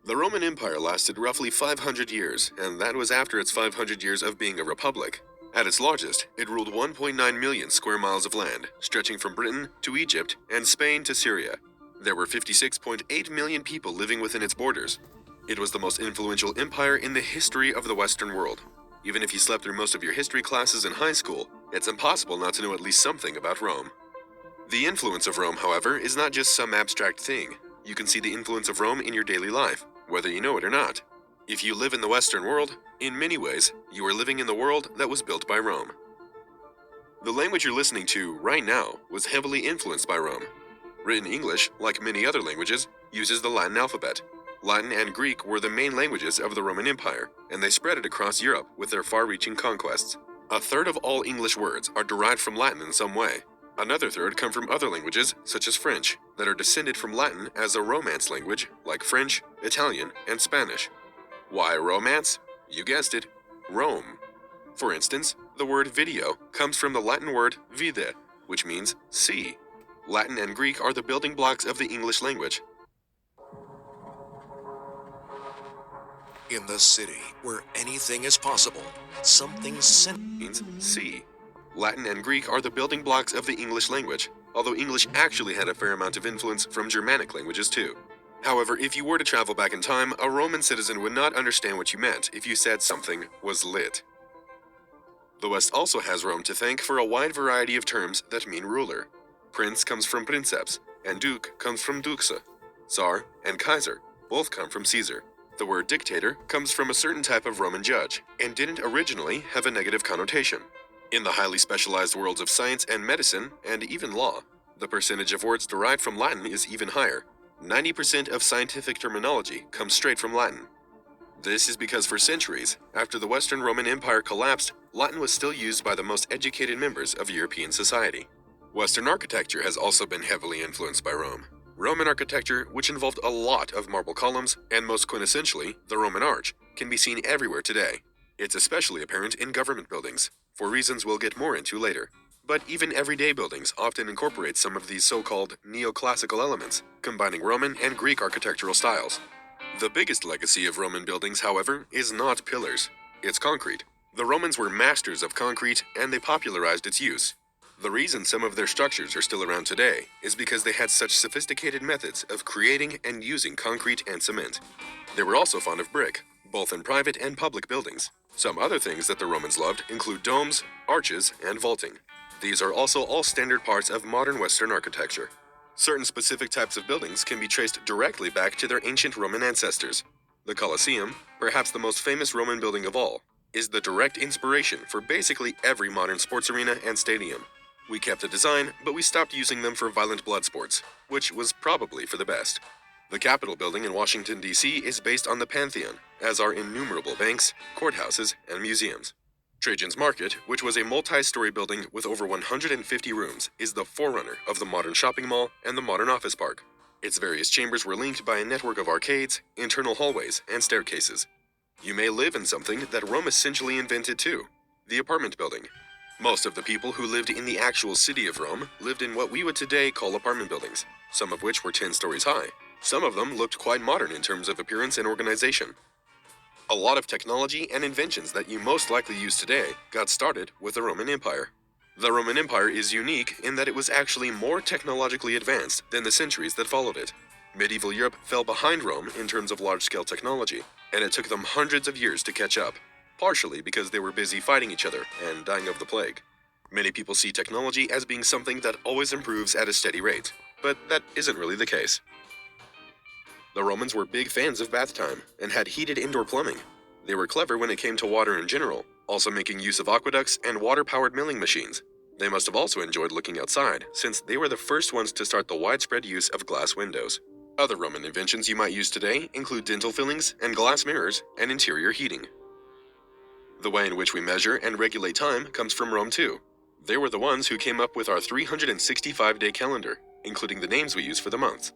The Roman Empire lasted roughly 500 years, and that was after its 500 years of being a republic. At its largest, it ruled 1.9 million square miles of land, stretching from Britain to Egypt and Spain to Syria. There were 56.8 million people living within its borders. It was the most influential empire in the history of the Western world. Even if you slept through most of your history classes in high school, it's impossible not to know at least something about Rome. The influence of Rome, however, is not just some abstract thing. You can see the influence of Rome in your daily life, whether you know it or not. If you live in the Western world, in many ways, you are living in the world that was built by Rome. The language you're listening to right now was heavily influenced by Rome. Written English, like many other languages, uses the Latin alphabet. Latin and Greek were the main languages of the Roman Empire, and they spread it across Europe with their far-reaching conquests. A third of all English words are derived from Latin in some way. Another third come from other languages, such as French, that are descended from Latin as a Romance language, like French, Italian, and Spanish. Why Romance? You guessed it, Rome. For instance, the word video comes from the Latin word vide, which means see. Latin and Greek are the building blocks of the English language. In the city where anything is possible, something Means see. Latin and Greek are the building blocks of the English language, although English actually had a fair amount of influence from Germanic languages too. However, if you were to travel back in time, a Roman citizen would not understand what you meant if you said something was lit. The West also has Rome to thank for a wide variety of terms that mean ruler. Prince comes from princeps, and duke comes from duxa. Tsar and Kaiser both come from Caesar. The word dictator comes from a certain type of Roman judge, and didn't originally have a negative connotation. In the highly specialized worlds of science and medicine, and even law, the percentage of words derived from Latin is even higher. 90% of scientific terminology comes straight from Latin. This is because for centuries, after the Western Roman Empire collapsed, Latin was still used by the most educated members of European society. Western architecture has also been heavily influenced by Rome. Roman architecture, which involved a lot of marble columns, and most quintessentially, the Roman arch, can be seen everywhere today. It's especially apparent in government buildings, for reasons we'll get more into later. But even everyday buildings often incorporate some of these so-called neoclassical elements, combining Roman and Greek architectural styles. The biggest legacy of Roman buildings, however, is not pillars. It's concrete. The Romans were masters of concrete, and they popularized its use. The reason some of their structures are still around today is because they had such sophisticated methods of creating and using concrete and cement. They were also fond of brick, both in private and public buildings. Some other things that the Romans loved include domes, arches, and vaulting. These are also all standard parts of modern Western architecture. Certain specific types of buildings can be traced directly back to their ancient Roman ancestors. The Colosseum, perhaps the most famous Roman building of all, is the direct inspiration for basically every modern sports arena and stadium. We kept the design, but we stopped using them for violent blood sports, which was probably for the best. The Capitol building in Washington, D.C. is based on the Pantheon, as are innumerable banks, courthouses, and museums. Trajan's Market, which was a multi-story building with over 150 rooms, is the forerunner of the modern shopping mall and the modern office park. Its various chambers were linked by a network of arcades, internal hallways, and staircases. You may live in something that Rome essentially invented too, the apartment building. Most of the people who lived in the actual city of Rome lived in what we would today call apartment buildings, some of which were 10 stories high. Some of them looked quite modern in terms of appearance and organization. A lot of technology and inventions that you most likely use today got started with the Roman Empire. The Roman Empire is unique in that it was actually more technologically advanced than the centuries that followed it. Medieval Europe fell behind Rome in terms of large-scale technology, and it took them hundreds of years to catch up, partially because they were busy fighting each other and dying of the plague. Many people see technology as being something that always improves at a steady rate, but that isn't really the case. The Romans were big fans of bath time and had heated indoor plumbing. They were clever when it came to water in general, also making use of aqueducts and water-powered milling machines. They must have also enjoyed looking outside, since they were the first ones to start the widespread use of glass windows. Other Roman inventions you might use today include dental fillings and glass mirrors and interior heating. The way in which we measure and regulate time comes from Rome too. They were the ones who came up with our 365-day calendar, including the names we use for the months.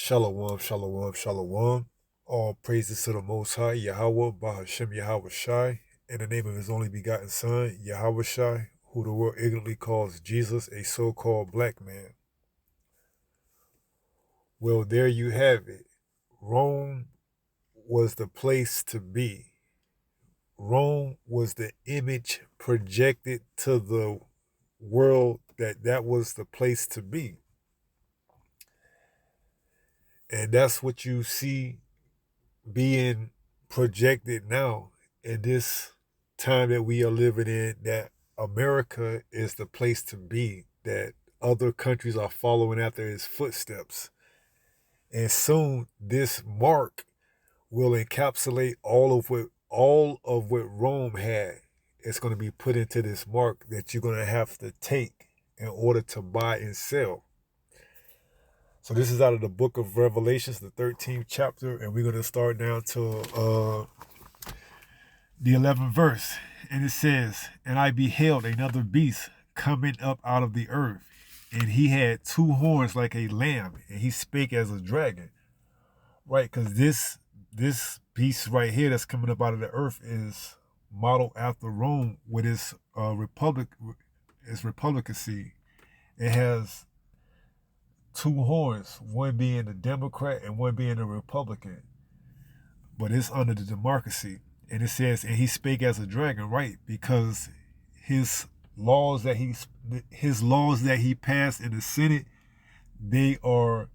Shalom, shalom, shalom. All praises to the Most High, Yahweh, Bahashem Yahweh Shai, in the name of His only begotten Son, Yahweh Shai, who the world ignorantly calls Jesus, a so-called black man. Well, there you have it. Rome was the place to be. Rome was the image projected to the world that was the place to be. And that's what you see being projected now in this time that we are living in, that America is the place to be, that other countries are following after his footsteps. And soon this mark will encapsulate all of what Rome had. It's going to be put into this mark that you're going to have to take in order to buy and sell. So this is out of the book of Revelations, the 13th chapter, and we're going to start down to the 11th verse. And it says, "And I beheld another beast coming up out of the earth, and he had two horns like a lamb, and he spake as a dragon." Right, because this beast right here that's coming up out of the earth is modeled after Rome with its republicancy. It has two horns, one being the Democrat and one being the Republican, but it's under the democracy. And it says, "And he spake as a dragon," right? Because his laws that he passed in the Senate, they are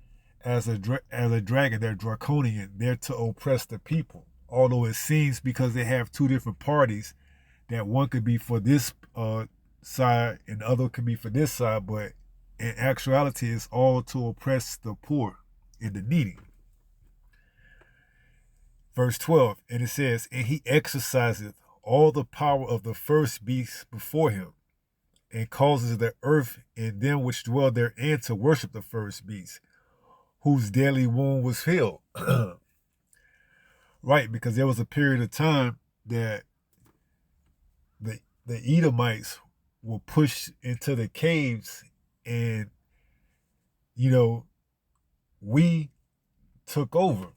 as a dragon. They're draconian. They're to oppress the people. Although it seems, because they have two different parties, that one could be for this side and the other could be for this side, but in actuality, it's all to oppress the poor and the needy. Verse 12, and it says, "And he exerciseth all the power of the first beast before him, and causes the earth and them which dwell therein to worship the first beast, whose deadly wound was healed." Right, because there was a period of time that the Edomites were pushed into the caves, and we took over.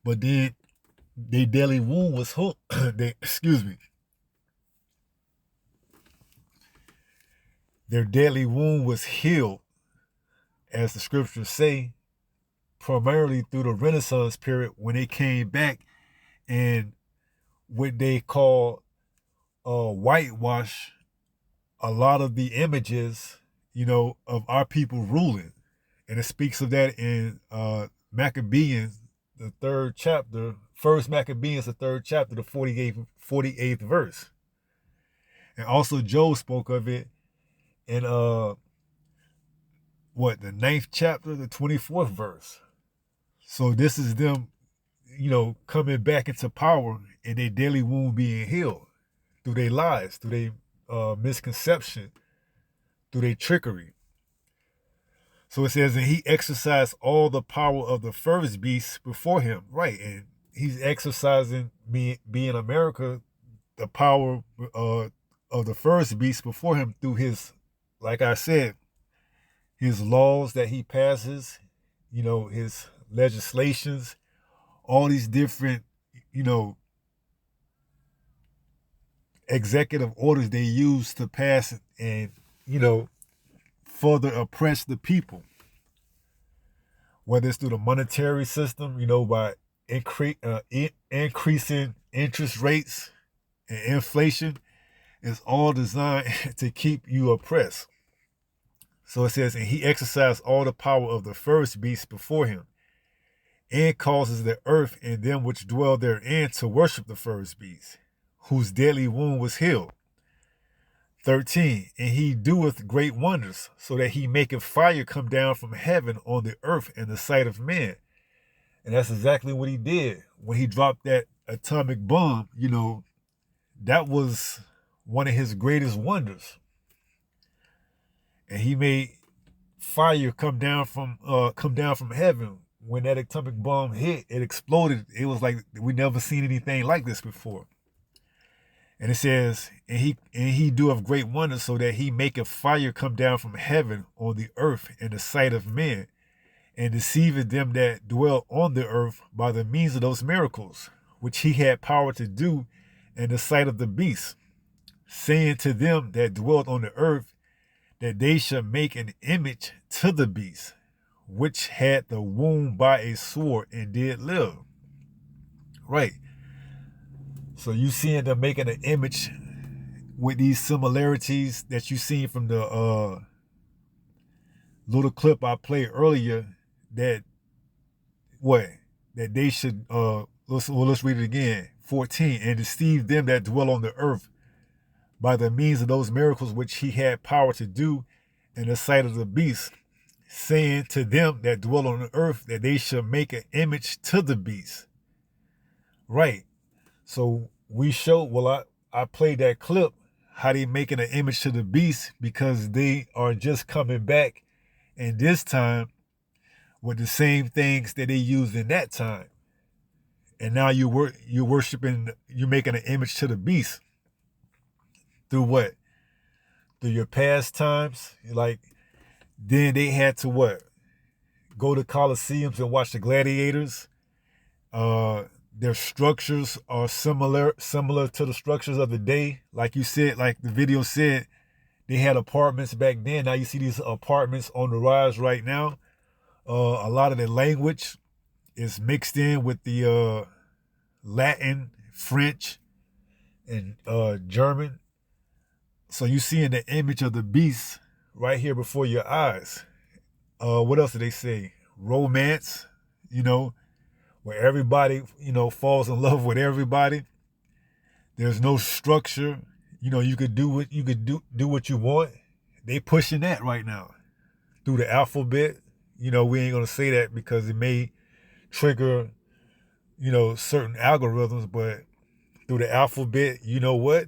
But then their deadly wound was their deadly wound was healed, as the scriptures say, primarily through the Renaissance period, when they came back and what they call whitewash a lot of the images, of our people ruling. And it speaks of that in Maccabees, the third chapter, First Maccabees, the third chapter, the 48th verse. And also Job spoke of it in the 9th chapter, the 24th verse. So this is them, coming back into power and their daily wound being healed through their lies, through their misconception, through their trickery. So it says, "And he exercised all the power of the first beast before him." Right, and he's exercising, being America, the power of the first beast before him through his, like I said, his laws that he passes, his legislations, all these different, executive orders they use to pass and, further oppress the people. Whether it's through the monetary system, by increasing interest rates and inflation, it's all designed to keep you oppressed. So it says, "And he exercised all the power of the first beast before him, and causes the earth and them which dwell therein to worship the first beast, whose deadly wound was healed." 13, "And he doeth great wonders, so that he maketh fire come down from heaven on the earth in the sight of men." And that's exactly what he did. When he dropped that atomic bomb, that was one of his greatest wonders. And he made fire come down from heaven. When that atomic bomb hit, it exploded. It was like we never seen anything like this before. And it says, and he doeth great wonders, so that he maketh fire come down from heaven on the earth in the sight of men, and deceiveth them that dwell on the earth by the means of those miracles, which he had power to do in the sight of the beast, saying to them that dwelt on the earth, that they should make an image to the beast, which had the wound by a sword and did live. Right. So you seeing them making an image with these similarities that you seen from the little clip I played earlier, that what? That they should let's read it again. 14, and deceive them that dwell on the earth by the means of those miracles which he had power to do in the sight of the beast, saying to them that dwell on the earth that they should make an image to the beast. Right. So we showed, well, I played that clip, how they making an image to the beast, because they are just coming back, and this time with the same things that they used in that time. And now you're worshiping, you're making an image to the beast. Through what? Through your pastimes. Like, then they had to what? Go to coliseums and watch the gladiators. Their structures are similar to the structures of the day. Like you said, like the video said, they had apartments back then. Now you see these apartments on the rise right now. A lot of the language is mixed in with the Latin, French, and German. So you seeing the image of the beast right here before your eyes. What else did they say? Romance, where everybody, falls in love with everybody. There's no structure. You could do what you want. They pushing that right now through the alphabet. We ain't gonna say that because it may trigger, certain algorithms, but through the alphabet, you know what?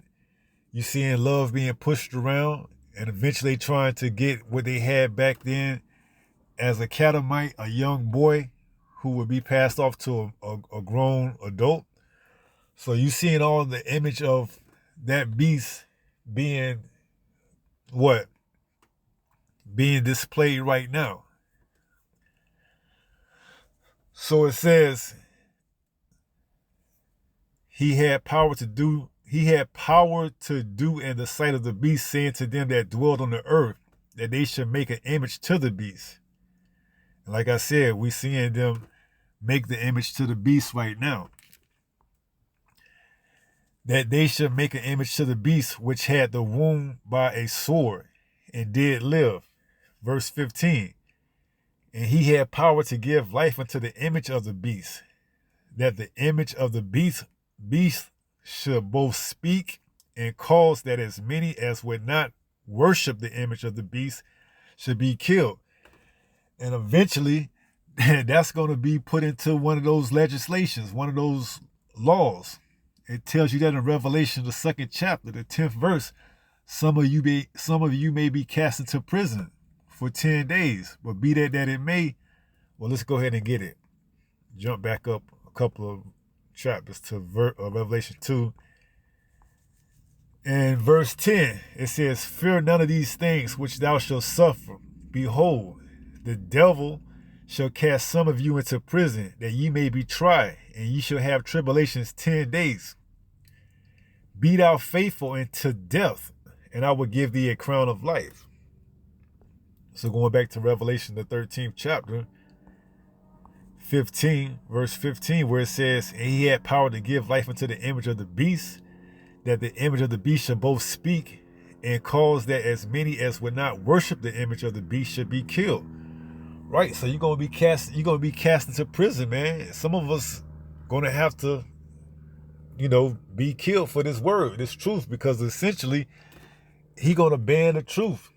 You're seeing love being pushed around and eventually trying to get what they had back then as a catamite, a young boy who would be passed off to a grown adult. So you seeing all the image of that beast being what? Being displayed right now. So it says he had power to do in the sight of the beast, saying to them that dwelled on the earth that they should make an image to the beast. And like I said, we seeing them make the image to the beast right now. That they should make an image to the beast which had the wound by a sword and did live. Verse 15. And he had power to give life unto the image of the beast, that the image of the beast should both speak and cause that as many as would not worship the image of the beast should be killed. And eventually, that's going to be put into one of those legislations, one of those laws. It tells you that in Revelation, the 2nd chapter, the 10th verse, some of you may be cast into prison for 10 days, but be that it may. Well, let's go ahead and get it. Jump back up a couple of chapters to Revelation 2. And verse 10, it says, fear none of these things which thou shalt suffer. Behold, the devil shall cast some of you into prison, that ye may be tried, and ye shall have tribulations 10 days. Be thou faithful unto death, and I will give thee a crown of life. So going back to Revelation, the 13th chapter, 15, verse 15, where it says, and he had power to give life unto the image of the beast, that the image of the beast should both speak and cause that as many as would not worship the image of the beast should be killed. Right, so you're gonna be cast into prison, man. Some of us gonna have to, be killed for this word, this truth, because essentially he gonna ban the truth.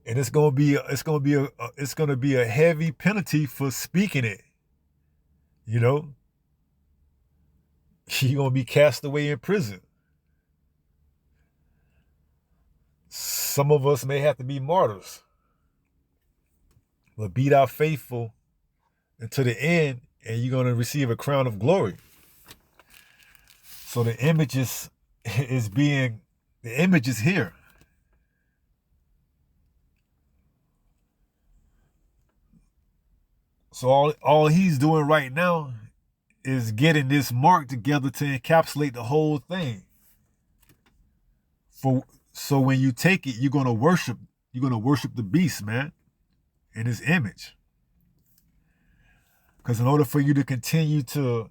And it's gonna be a heavy penalty for speaking it. You're gonna be cast away in prison. Some of us may have to be martyrs. But be thou faithful until the end, and you're gonna receive a crown of glory. So the image is here. So all he's doing right now is getting this mark together to encapsulate the whole thing. So when you take it, you're going to worship You're going to worship the beast, man, in his image. Because in order for you to continue to,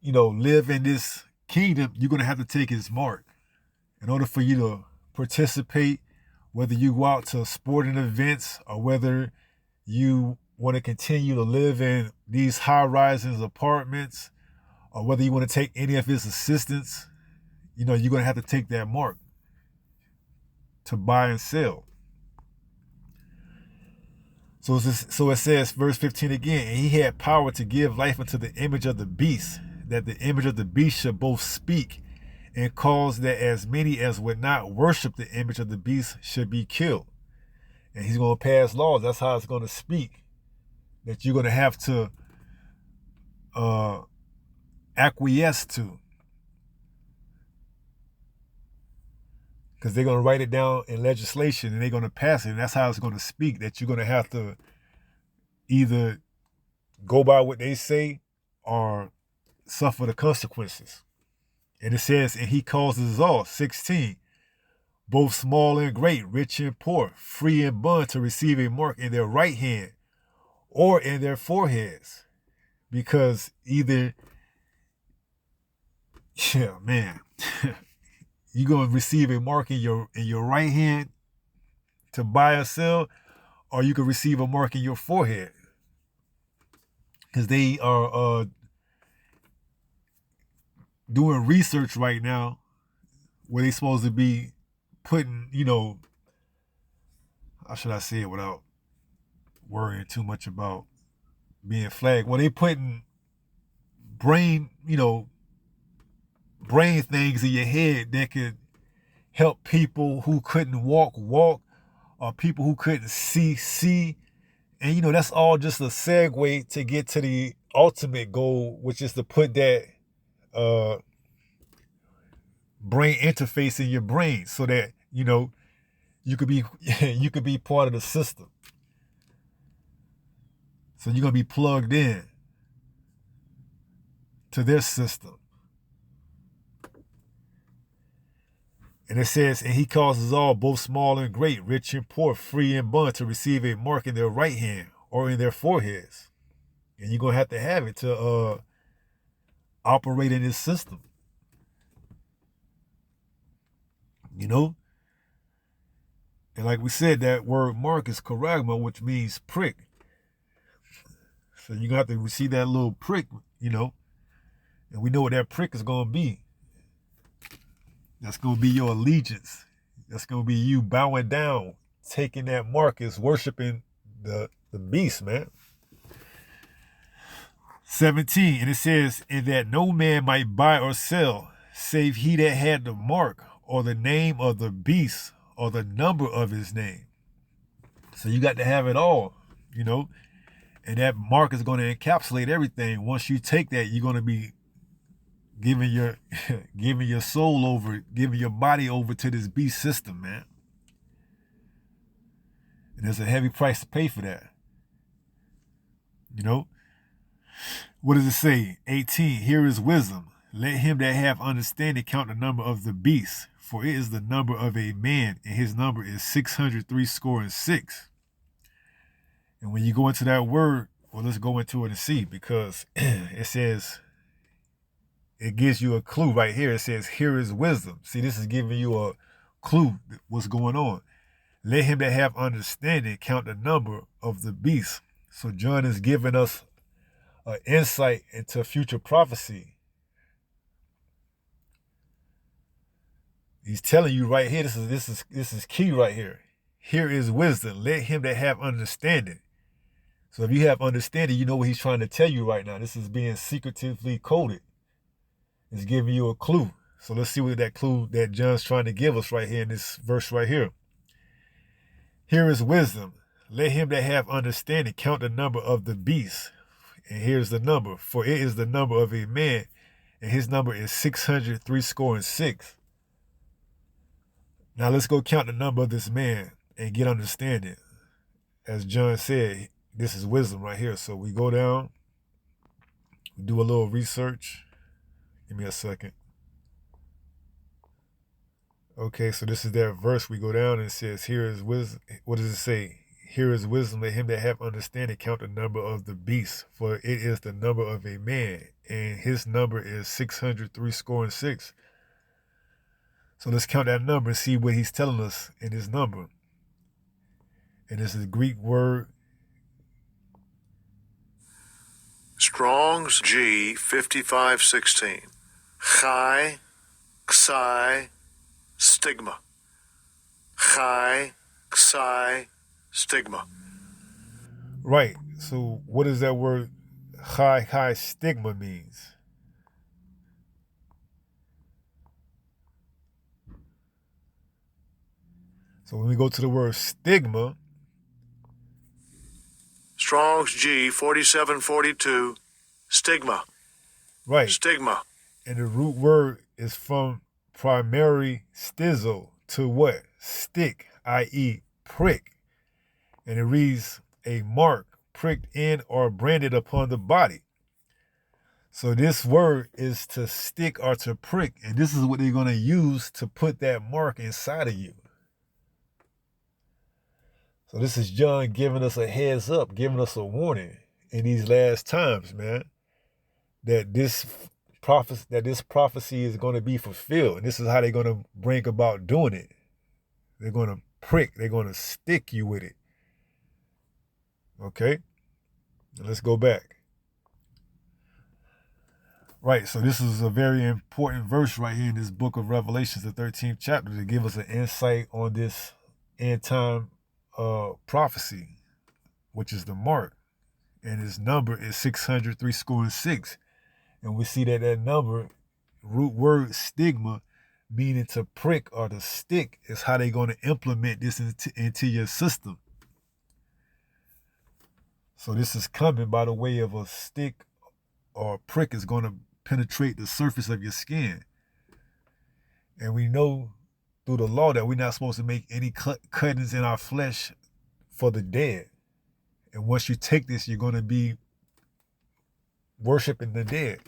live in this kingdom, you're going to have to take his mark. In order for you to participate, whether you go out to sporting events or whether you want to continue to live in these high-rises apartments, or whether you want to take any of his assistance, you're going to have to take that mark to buy and sell. So it says, verse 15 again, and he had power to give life unto the image of the beast, that the image of the beast should both speak and cause that as many as would not worship the image of the beast should be killed. And he's going to pass laws. That's how it's going to speak. That you're going to have to acquiesce to. Because they're going to write it down in legislation and they're going to pass it. And that's how it's going to speak. That you're going to have to either go by what they say or suffer the consequences. And it says, and he causes all, 16, both small and great, rich and poor, free and bond, to receive a mark in their right hand or in their foreheads. Because either, you're going to receive a mark in your right hand to buy or sell, or you can receive a mark in your forehead. Because they are doing research right now where they're supposed to be putting, how should I say it without worrying too much about being flagged? Well, they putting brain things in your head that could help people who couldn't walk, or people who couldn't see. And, that's all just a segue to get to the ultimate goal, which is to put that brain interface in your brain so that, you could be part of the system. So you're going to be plugged in to their system. And it says, and he causes all, both small and great, rich and poor, free and bond, to receive a mark in their right hand or in their foreheads. And you're going to have it to operate in this system. And like we said, that word mark is charagma, which means prick. So you're going to have to receive that little prick, and we know what that prick is going to be. That's going to be your allegiance. That's going to be you bowing down, taking that mark, is worshiping the beast, man. 17, and it says, and that no man might buy or sell, save he that had the mark, or the name of the beast, or the number of his name. So you got to have it all, and that mark is going to encapsulate everything. Once you take that, you're going to be giving your soul over, giving your body over to this beast system, man. And there's a heavy price to pay for that. What does it say? 18, here is wisdom. Let him that have understanding count the number of the beast, for it is the number of a man, and his number is 666. And when you go into that word, well, let's go into it and see, because it says, it gives you a clue right here. It says, here is wisdom. See, this is giving you a clue what's going on. Let him that have understanding count the number of the beast. So John is giving us an insight into future prophecy. He's telling you right here, this is key right here. Here is wisdom. Let him that have understanding. So if you have understanding, you know what he's trying to tell you right now. This is being secretively coded. It's giving you a clue. So let's see what that clue that John's trying to give us right here in this verse right here. Here is wisdom. Let him that have understanding count the number of the beast. And here's the number. For it is the number of a man, and his number is 666. Now let's go count the number of this man and get understanding. As John said, this is wisdom right here. So we go down, we do a little research. Give me a second. Okay, so this is that verse we go down and it says, here is wisdom. What does it say? Here is wisdom, let him that have understanding count the number of the beast, for it is the number of a man, and his number is 603 score and six. So let's count that number and see what he's telling us in his number. And this is a Greek word. Strong's G 5516. Chi, Xi, stigma. Chi, Xi, stigma. Right. So what does that word high stigma means? So when we go to the word stigma, Strong's G 4742. Stigma. right, Stigma. and the root word is from primary stizo to what? Stick, i.e. prick. And it reads a mark pricked in or branded upon the body. So this word is to stick or to prick, and this is what they're going to use to put that mark inside of you. So this is John giving us a heads up, giving us a warning in these last times, man, that this prophecy is going to be fulfilled. And this is how they're going to bring about doing it. They're going to prick. They're going to stick you with it. Okay? Let's go back. Right, so this is a very important verse right here in this book of Revelations, the 13th chapter, to give us an insight on this end time prophecy, which is the mark. And his number is 603 score and six. And we see that number, root word stigma, meaning to prick or to stick, is how they're going to implement this into your system. So this is coming by the way of a stick or a prick is going to penetrate the surface of your skin. And we know through the law that we're not supposed to make any cuttings in our flesh for the dead. And once you take this, you're going to be worshiping the dead.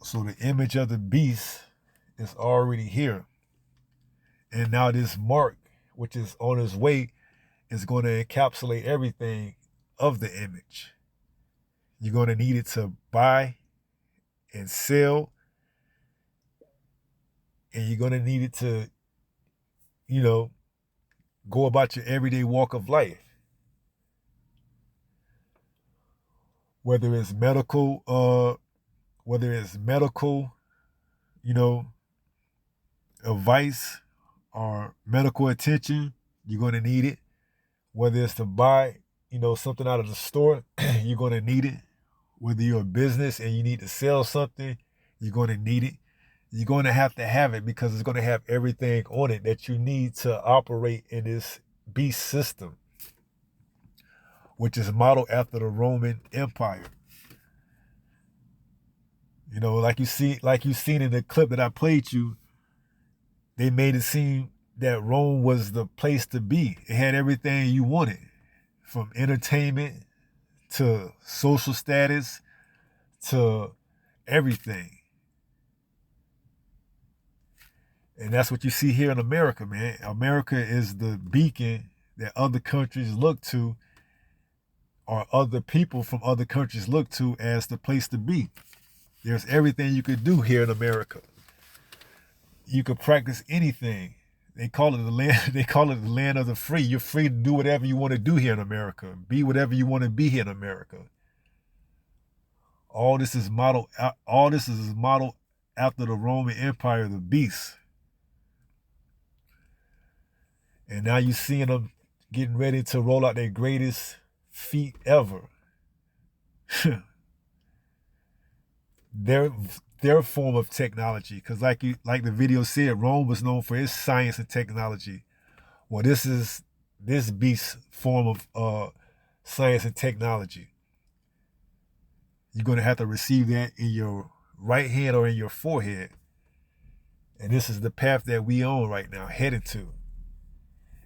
So the image of the beast is already here. And now this mark, which is on its way, is going to encapsulate everything of the image. You're going to need it to buy and sell. And you're going to need it to, go about your everyday walk of life. Whether it's medical, advice or medical attention, you're going to need it. Whether it's to buy, something out of the store, you're going to need it. Whether you're a business and you need to sell something, you're going to need it. You're going to have it because it's going to have everything on it that you need to operate in this beast system, which is modeled after the Roman Empire. Like you've seen in the clip that I played you, they made it seem that Rome was the place to be. It had everything you wanted, from entertainment to social status to everything. And that's what you see here in America, man. America is the beacon that other countries look to, or other people from other countries look to as the place to be. There's everything you could do here in America. You could practice anything. They call it the land. They call it the land of the free. You're free to do whatever you want to do here in America. Be whatever you want to be here in America. All this is modeled after the Roman Empire, the beast. And now you're seeing them getting ready to roll out their greatest feat ever. Their form of technology, because like the video said, Rome was known for its science and technology. Well, this is this beast's form of science and technology. You're going to have to receive that in your right hand or in your forehead. And this is the path that we on right now, headed to.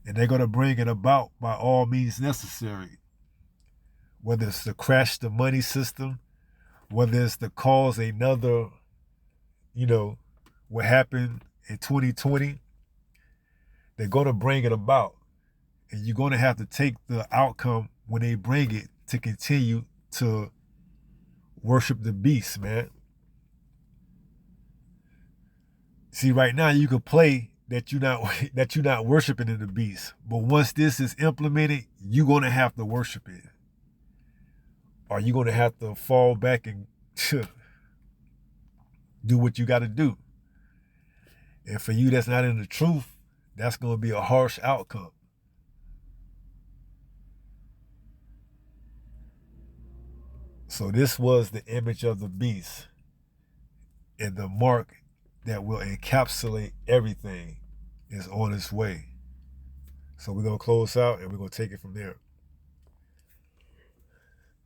And they're going to bring it about by all means necessary. whether it's to crash the money system, whether it's to cause another, what happened in 2020, they're going to bring it about. And you're going to have to take the outcome when they bring it to continue to worship the beast, man. See, right now you can play that you're not worshiping in the beast, but once this is implemented, you're going to have to worship it, or you're going to have to fall back and do what you got to do. And for you that's not in the truth, that's going to be a harsh outcome. So this was the image of the beast and the mark that will encapsulate everything is on its way. So we're going to close out and we're going to take it from there.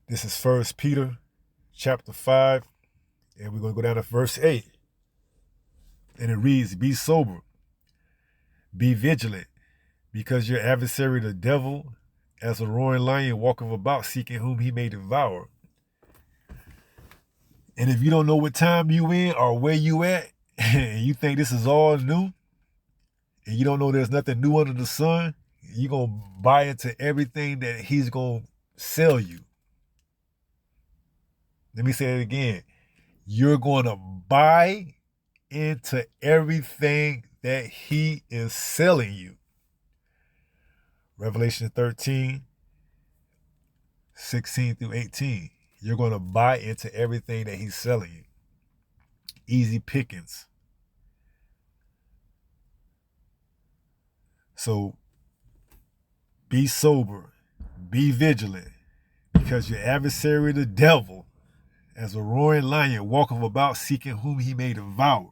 This is 1 Peter chapter 5, and we're going to go down to verse 8. And it reads, "Be sober, be vigilant, because your adversary the devil, as a roaring lion, walketh about, seeking whom he may devour." And if you don't know what time you in or where you at, and you think this is all new, and you don't know there's nothing new under the sun, you're going to buy into everything that he's going to sell you. Let me say it again. You're going to buy into everything that he is selling you. Revelation 13, 16 through 18. You're going to buy into everything that he's selling you. Easy pickings. So be sober, be vigilant, because your adversary the devil, as a roaring lion, walketh about, seeking whom he may devour.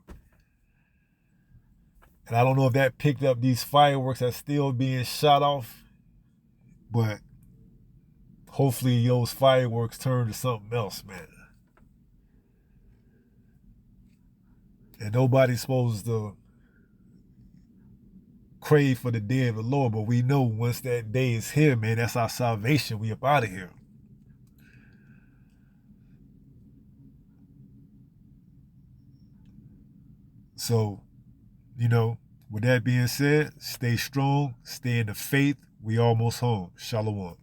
And I don't know if that picked up these fireworks that's still being shot off, but hopefully those fireworks turn to something else, man. And nobody's supposed to crave for the day of the Lord, but we know once that day is here, man, that's our salvation. We up out of here. So, with that being said, stay strong, stay in the faith. We almost home. Shalom.